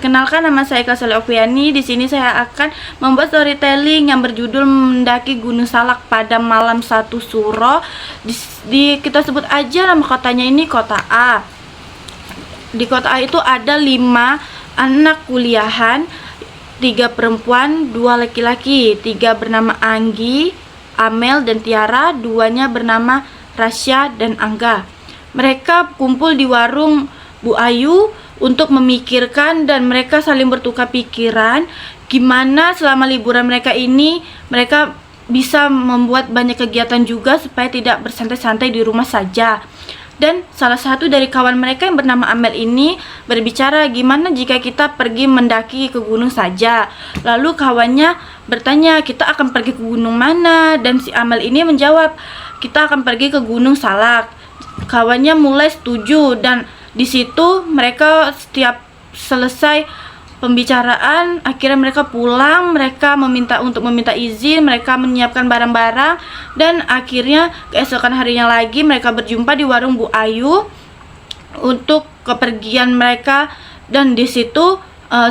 Kenalkan, nama saya Kasale Oviani. Di sini saya akan membuat storytelling yang berjudul Mendaki Gunung Salak pada Malam 1 Suro. Kita sebut aja nama kotanya ini kota A. Di kota A itu ada 5 anak kuliahan, 3 perempuan, 2 laki-laki. 3 bernama Anggi, Amel, dan Tiara. 2-nya bernama Rasya dan Angga. Mereka kumpul di warung Bu Ayu untuk memikirkan, dan mereka saling bertukar pikiran gimana selama liburan mereka ini mereka bisa membuat banyak kegiatan juga supaya tidak bersantai-santai di rumah saja. Dan salah satu dari kawan mereka yang bernama Amel ini berbicara, gimana jika kita pergi mendaki ke gunung saja. Lalu kawannya bertanya, kita akan pergi ke gunung mana? Dan si Amel ini menjawab, kita akan pergi ke Gunung Salak. Kawannya mulai setuju, dan di situ mereka setiap selesai pembicaraan, akhirnya mereka pulang. Mereka meminta izin, mereka menyiapkan barang-barang, dan akhirnya keesokan harinya lagi mereka berjumpa di warung Bu Ayu untuk kepergian mereka. Dan di situ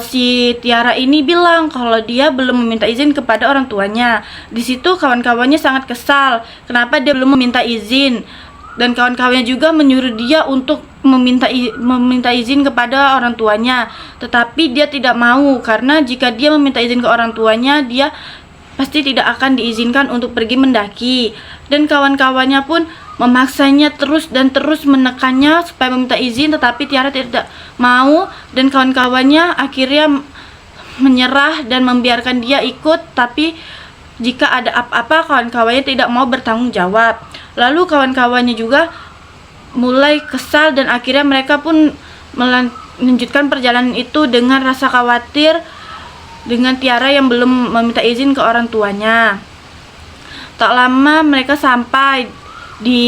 si Tiara ini bilang kalau dia belum meminta izin kepada orang tuanya. Di situ kawan-kawannya sangat kesal, kenapa dia belum meminta izin. Dan kawan-kawannya juga menyuruh dia untuk meminta izin kepada orang tuanya, tetapi dia tidak mau, karena jika dia meminta izin ke orang tuanya, dia pasti tidak akan diizinkan untuk pergi mendaki. Dan kawan-kawannya pun memaksanya terus dan terus menekannya supaya meminta izin, tetapi Tiara tidak mau, dan kawan-kawannya akhirnya menyerah dan membiarkan dia ikut. Tapi jika ada apa-apa, kawan-kawannya tidak mau bertanggung jawab. Lalu kawan-kawannya juga mulai kesal, dan akhirnya mereka pun melanjutkan perjalanan itu dengan rasa khawatir dengan Tiara yang belum meminta izin ke orang tuanya. Tak lama mereka sampai di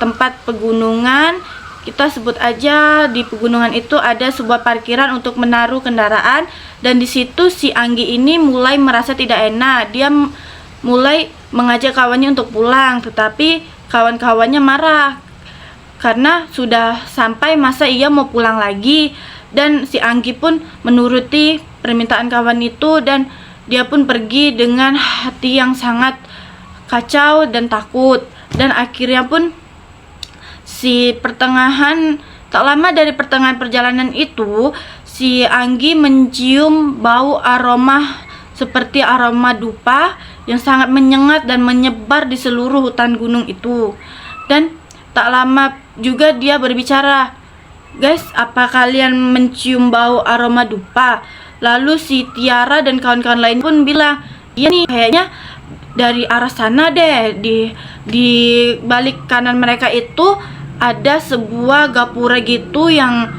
tempat pegunungan. Kita sebut aja di pegunungan itu ada sebuah parkiran untuk menaruh kendaraan, dan di situ si Anggi ini mulai merasa tidak enak. Dia mulai mengajak kawannya untuk pulang, tetapi kawan-kawannya marah karena sudah sampai masa ia mau pulang lagi. Dan si Anggi pun menuruti permintaan kawan itu, dan dia pun pergi dengan hati yang sangat kacau dan takut. Dan akhirnya pun tak lama dari pertengahan perjalanan itu, si Anggi mencium bau aroma seperti aroma dupa yang sangat menyengat dan menyebar di seluruh hutan gunung itu. Dan tak lama juga dia berbicara, guys, apa kalian mencium bau aroma dupa? Lalu si Tiara dan kawan-kawan lain pun bilang, iya nih, kayaknya dari arah sana deh. Di balik kanan mereka itu ada sebuah gapura gitu yang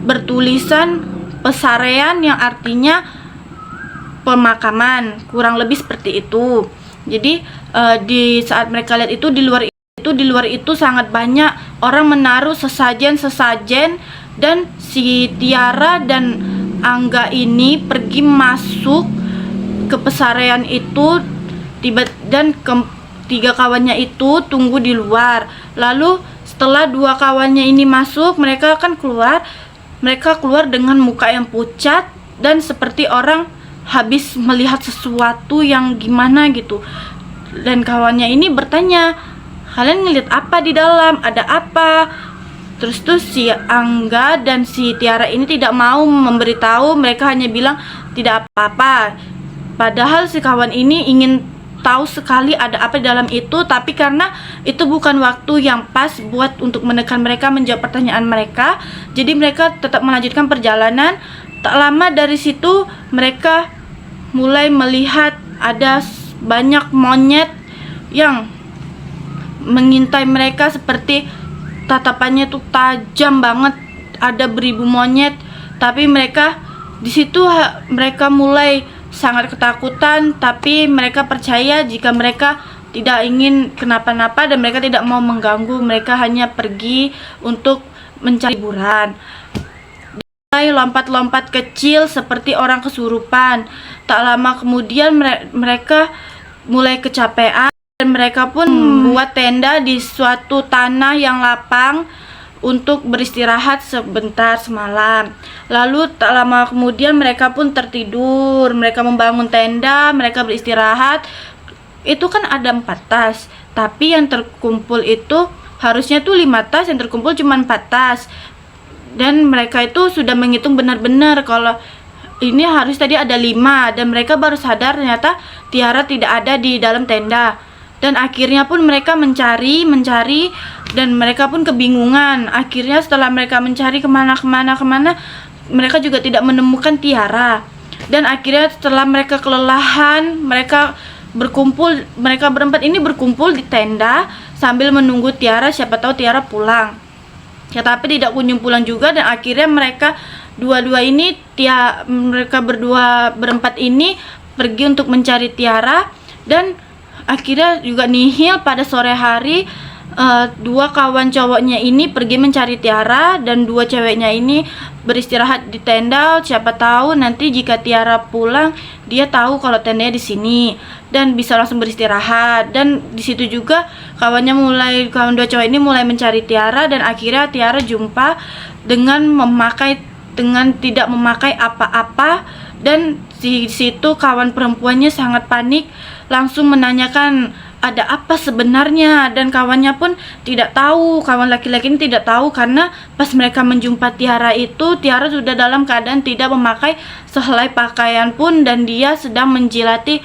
bertulisan pesarean, yang artinya pemakaman, kurang lebih seperti itu. Jadi di saat mereka lihat itu, di luar itu sangat banyak orang menaruh sesajen, dan si Tiara dan Angga ini pergi masuk ke pesarean itu, dan ketiga kawannya itu tunggu di luar. Lalu setelah 2 kawannya ini masuk, mereka keluar dengan muka yang pucat dan seperti orang habis melihat sesuatu yang gimana gitu. Dan kawannya ini bertanya, kalian ngeliat apa di dalam? Ada apa? Terus tuh si Angga dan si Tiara ini tidak mau memberitahu. Mereka hanya bilang tidak apa-apa. Padahal si kawan ini ingin tahu sekali ada apa di dalam itu, tapi karena itu bukan waktu yang pas untuk menekan mereka menjawab pertanyaan mereka, jadi mereka tetap melanjutkan perjalanan. Tak lama dari situ mereka mulai melihat ada banyak monyet yang mengintai mereka, seperti tatapannya tuh tajam banget. Ada beribu monyet, tapi di situ mereka mulai sangat ketakutan, tapi mereka percaya jika mereka tidak ingin kenapa-napa dan mereka tidak mau mengganggu. Mereka hanya pergi untuk mencari hiburan. Lompat-lompat kecil seperti orang kesurupan. Tak lama kemudian mereka mulai kecapean, dan mereka pun membuat tenda di suatu tanah yang lapang untuk beristirahat sebentar semalam. Lalu tak lama kemudian mereka pun tertidur, mereka membangun tenda, mereka beristirahat. Itu kan ada 4 tas, tapi yang terkumpul itu harusnya tuh 5 tas, yang terkumpul cuma 4 tas. Dan mereka itu sudah menghitung benar-benar kalau ini harus tadi ada 5, dan mereka baru sadar ternyata Tiara tidak ada di dalam tenda. Dan akhirnya pun mereka mencari dan mereka pun kebingungan. Akhirnya setelah mereka mencari kemana, mereka juga tidak menemukan Tiara. Dan akhirnya setelah mereka kelelahan, mereka berempat ini berkumpul di tenda sambil menunggu Tiara, siapa tahu Tiara pulang. Ya, tapi tidak kunjung pulang juga, dan akhirnya mereka berempat ini pergi untuk mencari Tiara, dan akhirnya juga nihil pada sore hari. 2 kawan cowoknya ini pergi mencari Tiara, dan 2 ceweknya ini beristirahat di tenda. Siapa tahu nanti jika Tiara pulang, dia tahu kalau tendanya di sini dan bisa langsung beristirahat. Dan di situ juga kawan 2 cowok ini mulai mencari Tiara, dan akhirnya Tiara jumpa dengan tidak memakai apa-apa. Dan di situ kawan perempuannya sangat panik, langsung menanyakan ada apa sebenarnya, dan kawannya pun tidak tahu, kawan laki-laki ini tidak tahu, karena pas mereka menjumpai Tiara itu, Tiara sudah dalam keadaan tidak memakai sehelai pakaian pun, dan dia sedang menjilati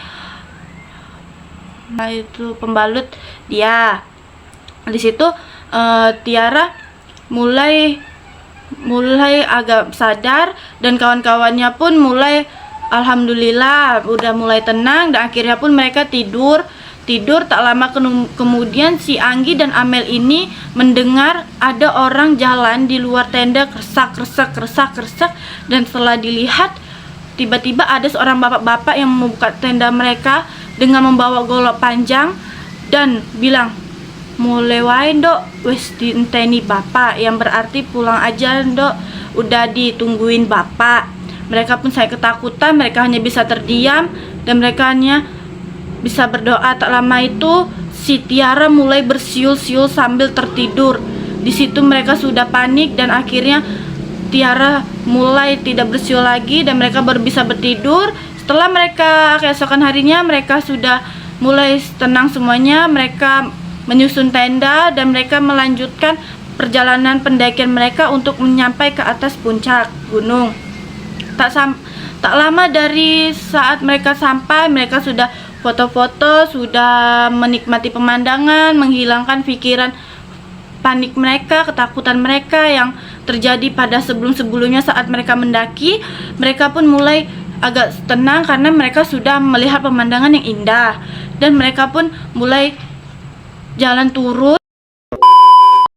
itu pembalut dia. Di situ Tiara mulai agak sadar, dan kawan-kawannya pun mulai alhamdulillah udah mulai tenang, dan akhirnya pun mereka tidur. Tak lama kemudian si Anggi dan Amel ini mendengar ada orang jalan di luar tenda, kersak, dan setelah dilihat tiba-tiba ada seorang bapak-bapak yang membuka tenda mereka dengan membawa golok panjang dan bilang, "Mulai wae Ndok, wis dienteni bapak," yang berarti pulang aja Ndok, udah ditungguin bapak. Mereka pun saya ketakutan, mereka hanya bisa terdiam dan mereka hanya bisa berdoa. Tak lama itu si Tiara mulai bersiul-siul sambil tertidur. Di situ mereka sudah panik, dan akhirnya Tiara mulai tidak bersiul lagi dan mereka baru bisa bertidur. Setelah mereka keesokan harinya mereka sudah mulai tenang semuanya. Mereka menyusun tenda dan mereka melanjutkan perjalanan pendakian mereka untuk menyampai ke atas puncak gunung. Tak lama dari saat mereka sampai, mereka sudah foto-foto, sudah menikmati pemandangan, menghilangkan pikiran panik mereka, ketakutan mereka yang terjadi pada sebelum-sebelumnya saat mereka mendaki. Mereka pun mulai agak tenang karena mereka sudah melihat pemandangan yang indah, dan mereka pun mulai jalan turun.